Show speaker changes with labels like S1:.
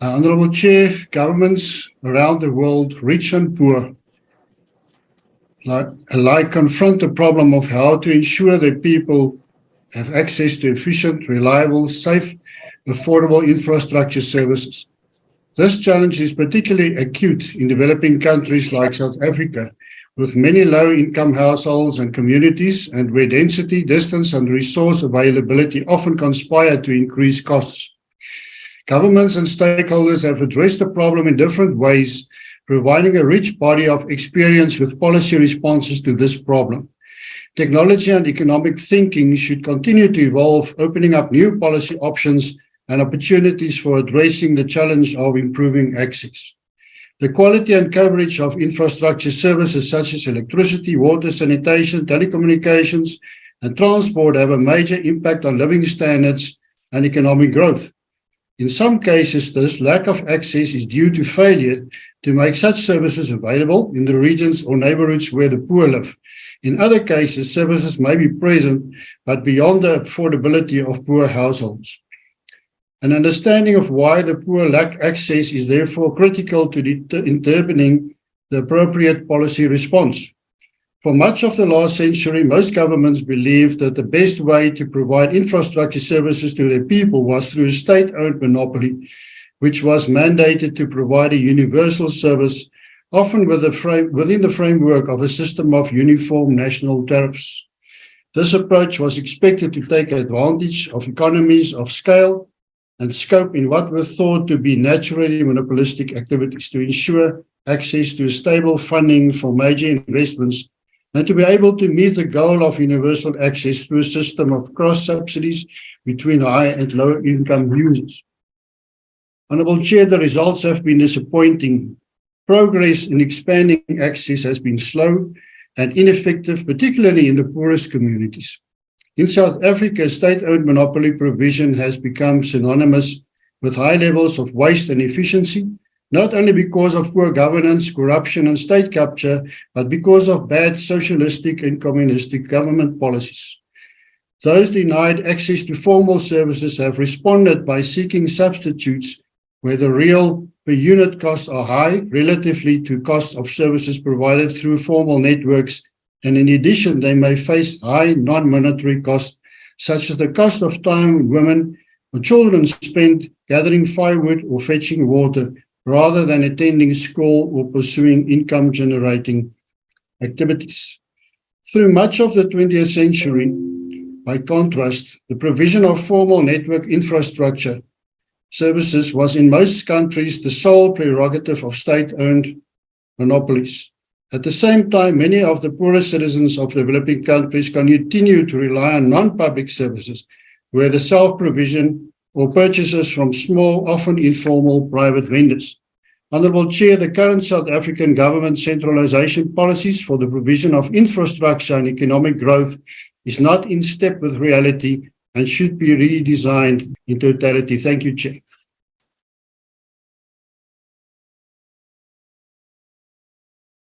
S1: Honourable Chair, governments around the world, rich and poor, alike confront the problem of how to ensure that people have access to efficient, reliable, safe, affordable infrastructure services. This challenge is particularly acute in developing countries like South Africa, with many low-income households and communities, and where density, distance, and resource availability often conspire to increase costs. Governments and stakeholders have addressed the problem in different ways, providing a rich body of experience with policy responses to this problem. Technology and economic thinking should continue to evolve, opening up new policy options and opportunities for addressing the challenge of improving access. The quality and coverage of infrastructure services such as electricity, water, sanitation, telecommunications, and transport have a major impact on living standards and economic growth. In some cases, this lack of access is due to failure to make such services available in the regions or neighborhoods where the poor live. In other cases, services may be present, but beyond the affordability of poor households. An understanding of why the poor lack access is therefore critical to determining the appropriate policy response. For much of the last century, most governments believed that the best way to provide infrastructure services to their people was through a state-owned monopoly, which was mandated to provide a universal service, often within the framework of a system of uniform national tariffs. This approach was expected to take advantage of economies of scale and scope in what were thought to be naturally monopolistic activities to ensure access to stable funding for major investments and to be able to meet the goal of universal access through a system of cross-subsidies between high and low income users. Honourable Chair, the results have been disappointing. Progress in expanding access has been slow and ineffective, particularly in the poorest communities. In South Africa, state-owned monopoly provision has become synonymous with high levels of waste and efficiency, not only because of poor governance, corruption, and state capture, but because of bad socialistic and communistic government policies. Those denied access to formal services have responded by seeking substitutes where the real per unit costs are high relatively to costs of services provided through formal networks, and in addition, they may face high non-monetary costs, such as the cost of time women or children spend gathering firewood or fetching water, rather than attending school or pursuing income-generating activities. Through much of the 20th century, by contrast, the provision of formal network infrastructure services was in most countries the sole prerogative of state-owned monopolies. At the same time, many of the poorest citizens of developing countries continue to rely on non-public services, where the self-provision or purchases from small, often informal private vendors. Honourable Chair, the current South African government centralisation policies for the provision of infrastructure and economic growth is not in step with reality and should be redesigned in totality. Thank you, Chair.